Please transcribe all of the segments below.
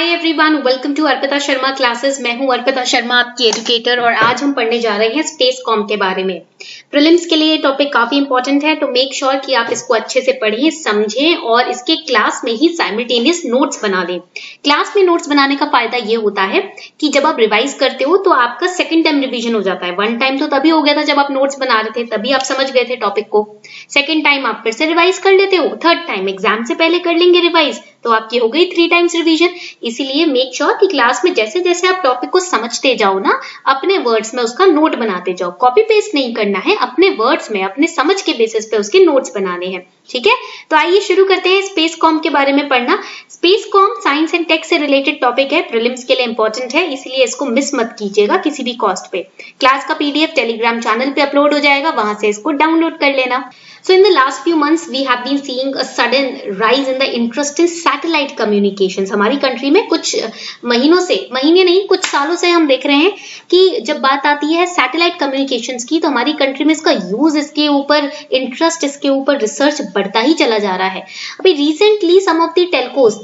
Hi everyone, welcome to Arpita Sharma classes. मैं हूं अर्पिता शर्मा, आपकी एजुकेटर, और आज हम पढ़ने जा रहे हैं स्पेस कॉम के बारे में। प्रीलिम्स के लिए ये टॉपिक काफी इंपॉर्टेंट है, तो मेक श्योर कि आप इसको अच्छे से पढ़ें, समझें और इसके क्लास में ही साइमल्टेनियस नोट्स बना लें। क्लास में नोट्स बनाने का फायदा ये होता है कि जब आप रिवाइज करते हो तो आपका सेकंड टाइम रिवीजन हो जाता है। वन टाइम तो तभी हो गया था जब आप नोट्स बना रहे थे, तभी आप समझ गए थे टॉपिक को। सेकंड टाइम आप फिर से रिवाइज कर लेते हो, थर्ड टाइम एग्जाम से पहले कर लेंगे रिवाइज, तो आपकी हो गई 3 टाइम्स रिवीजन। इसीलिए मेक श्योर कि क्लास में जैसे जैसे आप टॉपिक को समझते जाओ ना, अपने वर्ड्स में उसका नोट बनाते जाओ। कॉपी पेस्ट नहीं करना है, अपने वर्ड्स में अपने समझ के बेसिस पे उसके नोट्स बनाने हैं। ठीक है, तो आइए शुरू करते हैं स्पेस कॉम के बारे में पढ़ना। Space com science and tech से रिलेटेड टॉपिक है, प्रीलिम्स के लिए इंपॉर्टेंट है, इसलिए इसको मिस मत कीजिएगा किसी भी कॉस्ट पे। क्लास का पीडीएफ टेलीग्राम चैनल पे अपलोड हो जाएगा, वहां से इसको डाउनलोड कर लेना। So in the last few months we have been seeing a sudden rise in the interest in satellite communications. हमारी कंट्री में कुछ महीने नहीं कुछ सालों से हम देख रहे हैं कि जब बात आती है सैटेलाइट कम्युनिकेशंस की, तो हमारी कंट्री में इसका यूज, इसके ऊपर इंटरेस्ट, इसके ऊपर रिसर्च बढ़ता ही चला जा रहा है। अभी recently some of the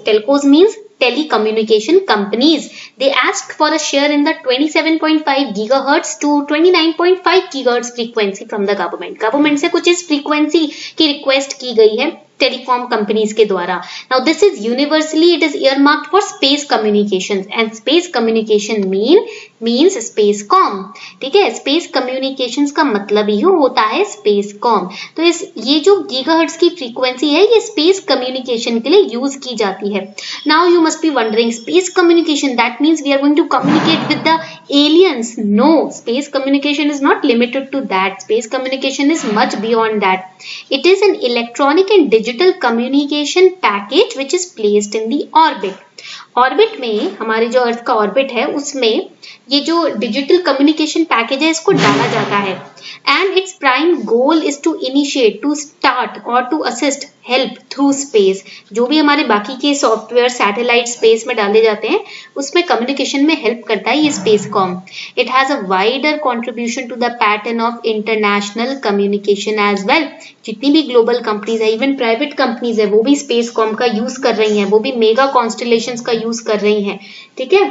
telcos means telecommunication companies, they asked for a share in the 27.5 gigahertz to 29.5 gigahertz frequency from the government. Government से कुछ इस फ्रीक्वेंसी की रिक्वेस्ट की गई है टेलीकॉम कंपनीज के द्वारा। Now this is universally it is earmarked for space communications and space communication means space com। ठीक है, स्पेस कम्युनिकेशंस का मतलब ही होता है स्पेस कॉम। तो ये जो गीगाहर्ट्ज की फ्रीक्वेंसी है, ये स्पेस कम्युनिकेशन के लिए यूज की जाती है। Now you must be wondering, space communication that means we are going to communicate with the aliens? No, space communication is not limited to that. Space communication is much beyond that. It is an electronic and digital communication package which is placed in the orbit. Orbit में, हमारे जो अर्थ का orbit है उसमें ये जो digital communication package है इसको डाला जाता है। And its prime goal is to initiate, to start और to assist help through space. जो भी हमारे बाकी के सॉफ्टवेयर सैटेलाइट स्पेस में डाले जाते हैं उसमें कम्युनिकेशन में हेल्प करता है ये space com. It has a wider contribution to the pattern of international communication as well. जितनी भी ग्लोबल कंपनीज है, इवन प्राइवेट कंपनीज है, वो भी स्पेस कॉम का यूज कर रही हैं, वो भी मेगा कॉन्स्टलेशंस का यूज कर रही हैं। ठीक है,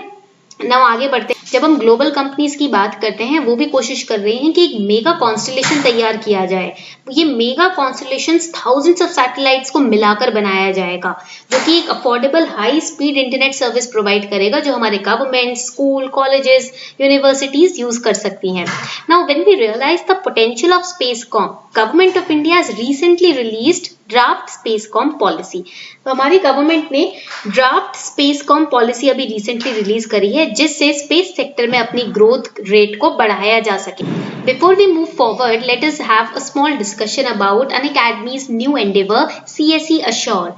नाउ आगे बढ़ते हैं। जब हम ग्लोबल कंपनीज की बात करते हैं, वो भी कोशिश कर रही हैं कि एक मेगा कॉन्स्टलेशन तैयार किया जाए। ये mega constellations thousands of satellites को मिलाकर बनाया जाएगा, जो कि एक affordable high speed internet service provide करेगा, जो हमारे government, school, colleges, universities use कर सकती हैं। Now when we realise the potential of space com, government of India has recently released draft space com policy. तो हमारी गवर्नमेंट ने draft space com policy अभी रिसेंटली रिलीज करी है, जिससे स्पेस सेक्टर में अपनी ग्रोथ रेट को बढ़ाया जा सके। Before we move forward, let us have a small discussion about Unacademy's new endeavour CSE Assure.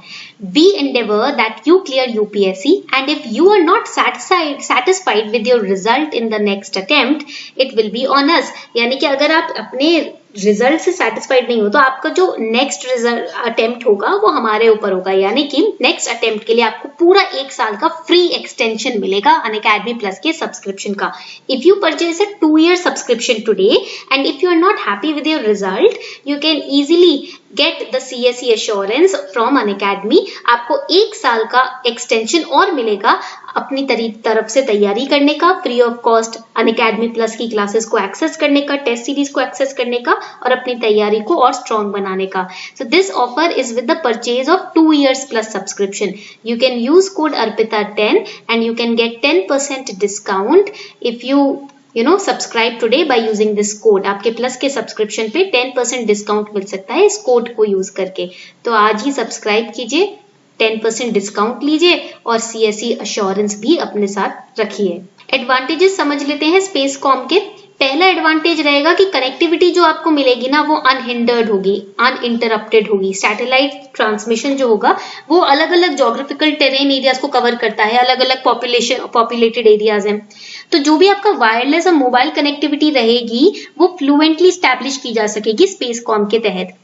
We endeavor that you clear UPSC, and if you are not satisfied with your result in the next attempt, it will be on us. यानी कि अगर आप अपने result से satisfied नहीं हो तो आपका जो नेक्स्ट रिजल्ट अटेम्प्ट होगा वो हमारे ऊपर होगा। यानी कि नेक्स्ट अटेम्प्ट के लिए आपको पूरा 1 साल का फ्री एक्सटेंशन मिलेगा अनअकैडमी प्लस के सब्सक्रिप्शन का। If you purchase a 2-year subscription today and if you are not happy with your result, you can easily get the CSE Assurance from Unacademy. आपको 1 साल का एक्सटेंशन और मिलेगा अपनी तरफ से तैयारी करने का, free of cost Unacademy plus की क्लासेस को एक्सेस करने का, टेस्ट सीरीज को एक्सेस करने का और अपनी तैयारी को और स्ट्रॉन्ग बनाने का। So this offer is with the purchase of 2 years plus subscription. You can use code ARPITA10 and you can get 10% discount if you subscribe today by using this code. आपके प्लस के subscription पे 10% discount मिल सकता है इस code को use करके। तो आज ही सब्सक्राइब कीजिए, 10% डिस्काउंट लीजिए और CSE Assurance भी अपने साथ रखिए। एडवांटेजेस समझ लेते हैं स्पेस कॉम के। पहला एडवांटेज रहेगा कि कनेक्टिविटी जो आपको मिलेगी ना, वो अनहिंडर्ड होगी, अनइंटरप्टेड होगी। सैटेलाइट ट्रांसमिशन जो होगा वो अलग अलग जोग्राफिकल टेरेन एरियाज को कवर करता है, अलग अलग पॉपुलेटेड एरियाज हैं। तो जो भी आपका वायरलेस और मोबाइल कनेक्टिविटी रहेगी वो फ्लुएंटली स्टैब्लिश की जा सकेगी स्पेस कॉम के तहत।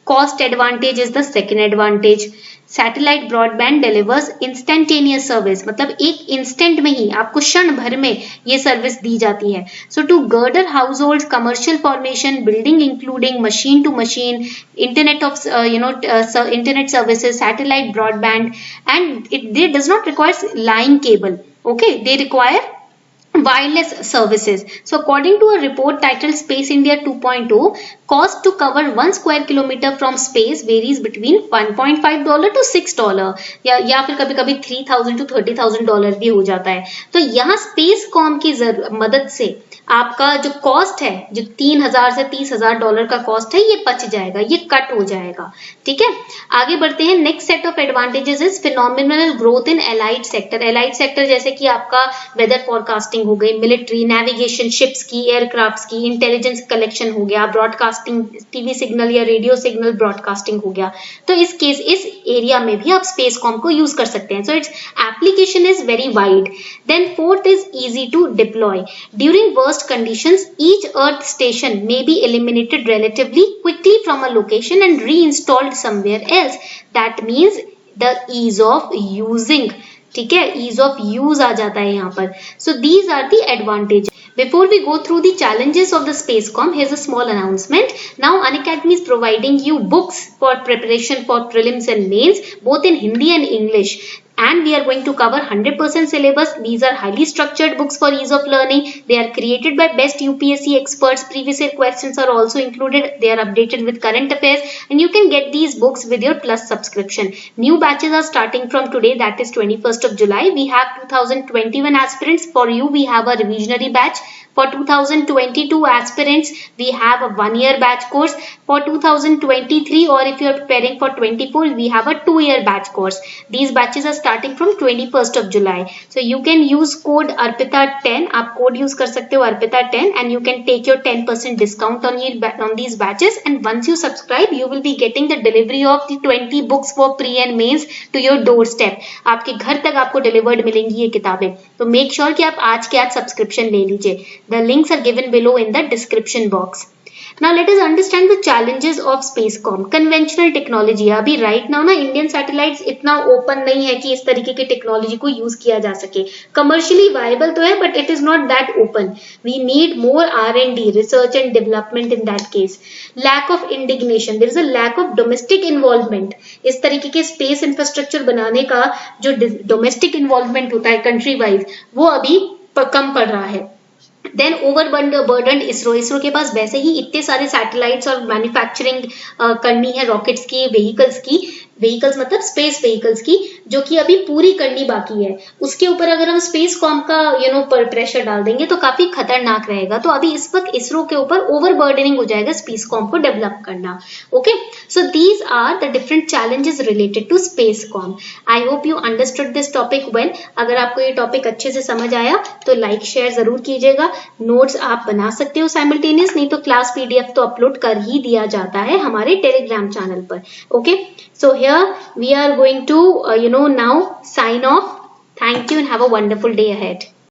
Cost advantage is the second advantage. Satellite broadband delivers instantaneous service, मतलब एक इंस्टेंट में ही आपको क्षण भर में ये सर्विस दी जाती है. So to girder household, commercial formation, building including machine to machine, internet of internet services, satellite broadband, and it does not require line cable. Okay, they require wireless services. So according to a report titled Space India 2.0, cost to cover 1 square kilometer from space varies between $1.5 to $6 या फिर कभी कभी $3,000 to $30,000 भी हो जाता है. तो यहाँ स्पेस कॉम की मदद से आपका जो कॉस्ट है, जो $3,000 से $30,000 का कॉस्ट है, ये बच जाएगा, ये कट हो जाएगा. ठीक है, आगे बढ़ते हैं. Next set of advantages is phenomenal growth in allied sector. Allied sector जैसे कि आपका वेदर फोरकास्टिंग हो गई, मिलिट्री, नेविगेशन, शिप्स की, एयरक्राफ्ट्स की, इंटेलिजेंस कलेक्शन हो गया, ब्रॉडकास्टिंग, टीवी सिग्नल या रेडियो सिग्नल ब्रॉडकास्टिंग हो गया. तो इस एरिया में भी आप स्पेस कॉम को यूज कर सकते हैं. So its application is very wide. Then fourth is easy to deploy. During worst conditions, each earth station may be eliminated relatively quickly from a location and reinstalled somewhere else. That means the ease of using. ठीक है, ease of use आ जाता है यहाँ पर. So these are the advantages. Before we go through the challenges of the SpaceCom, here's a small announcement. Now Unacademy is providing you books for preparation for prelims and mains, both in Hindi and English. And we are going to cover 100% syllabus. These are highly structured books for ease of learning. They are created by best UPSC experts. Previous year questions are also included. They are updated with current affairs, and you can get these books with your Plus subscription. New batches are starting from today, that is 21st of July. We have 2021 aspirants. For you, we have a revisionary batch. For 2022 aspirants, we have a 1-year batch course. For 2023, or if you are preparing for 24, we have a 2-year batch course. These batches are starting from 21st of July. So you can use code ARPITA10. आप code use कर सकते हो ARPITA10, and you can take your 10% discount on these batches. And once you subscribe, you will be getting the delivery of the 20 books for pre and mains to your doorstep. आपके घर तक आपको delivered मिलेंगी ये किताबें. तो make sure कि आप आज के आज subscription ले लीजिए. The links are given below in the description box. Now let us understand the challenges of SpaceCom. Conventional technology. अभी right now ना Indian satellites इतना open नहीं है कि इस तरीके की टेक्नोलॉजी को यूज किया जा सके. Commercially viable तो है, but it is not that open. We need more R&D, research and development in that case. Lack of indignation. There is a lack of domestic involvement. इस तरीके के space infrastructure बनाने का जो domestic involvement होता है country wise, वो अभी कम पड़ रहा है. देन ओवरबर्डन्ड इसरो के पास वैसे ही इतने सारे सैटेलाइट्स और मैन्युफैक्चरिंग करनी है रॉकेट्स की, व्हीकल्स मतलब स्पेस व्हीकल्स की, जो कि अभी पूरी करनी बाकी है. उसके ऊपर अगर हम स्पेस कॉम का प्रेशर डाल देंगे तो काफी खतरनाक रहेगा. तो अभी इस वक्त इसरो के ऊपर ओवरबर्डनिंग हो जाएगा स्पेस कॉम को डेवलप करना. Okay, so these are the different challenges related to space com. I hope you understood this topic well. अगर आपको ये टॉपिक अच्छे से समझ आया तो लाइक शेयर जरूर कीजिएगा. नोट्स आप बना सकते हो साइमल्टेनियस, नहीं तो क्लास PDF तो अपलोड कर ही दिया जाता है हमारे टेलीग्राम चैनल पर. Okay, so here we are going to now sign off. Thank you and have a wonderful day ahead.